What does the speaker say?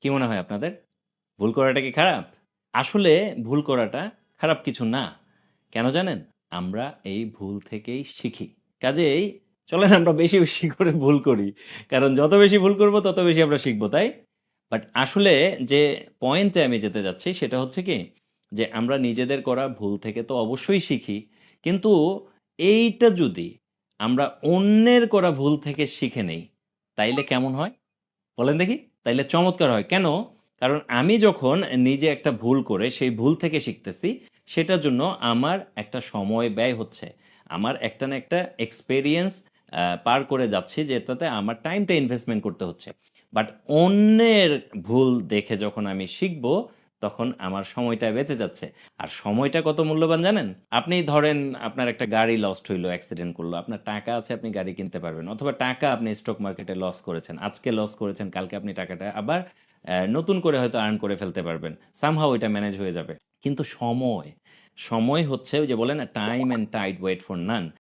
কি মনে হয় আপনাদের? ভুল করাটা কি খারাপ? আসলে ভুল করাটা খারাপ কিছু না। কেন জানেন? আমরা এই ভুল থেকেই শিখি। কাজেই চলেন আমরা বেশি, বেশি করে ভুল করি। কারণ যত বেশি ভুল করব তত বেশি আমরা শিখব, তাই? বাট আসলে যে পয়েন্টে আমি যেতে যাচ্ছি সেটা হচ্ছে কি? যে আমরা নিজেদের করা ভুল থেকে তো অবশ্যই শিখি। কিন্তু এইটা যদি আমরা অন্যের করা ভুল থেকে শিখে নেই, তাইলে কেমন হয়? বলেন দেখি? তাইলে চমৎকার হয়। কেন? কারণ আমি যখন নিজে একটা ভুল করে সেই ভুল থেকে শিখতেছি, সেটার জন্য আমার একটা সময় ব্যয় হচ্ছে। আমার একটা না একটা এক্সপেরিয়েন্স পার করে যাচ্ছি যেটাতে আমার টাইমটা ইনভেস্টমেন্ট করতে হচ্ছে। বাট অন্যের ভুল দেখে যখন আমি শিখব, তখন আমার সময়টা বেঁচে যাচ্ছে। আর সময়টা কত মূল্যবান জানেন? আপনি ধরেন আপনার একটা গাড়ি লস্ট হইলো, অ্যাক্সিডেন্ট করলো। আপনার টাকা আছে, আপনি গাড়ি কিনতে পারবেন। অথবা টাকা আপনি স্টক মার্কেটে লস করেছেন। আজকে লস করেছেন, কালকে আপনি টাকাটা আবার নতুন করে হয়তো আর্ন করে ফেলতে পারবেন। সামহাউ এটা ম্যানেজ হয়ে যাবে। কিন্তু সময়, সময় হচ্ছে ওই যে বলে না time and tide wait for naan.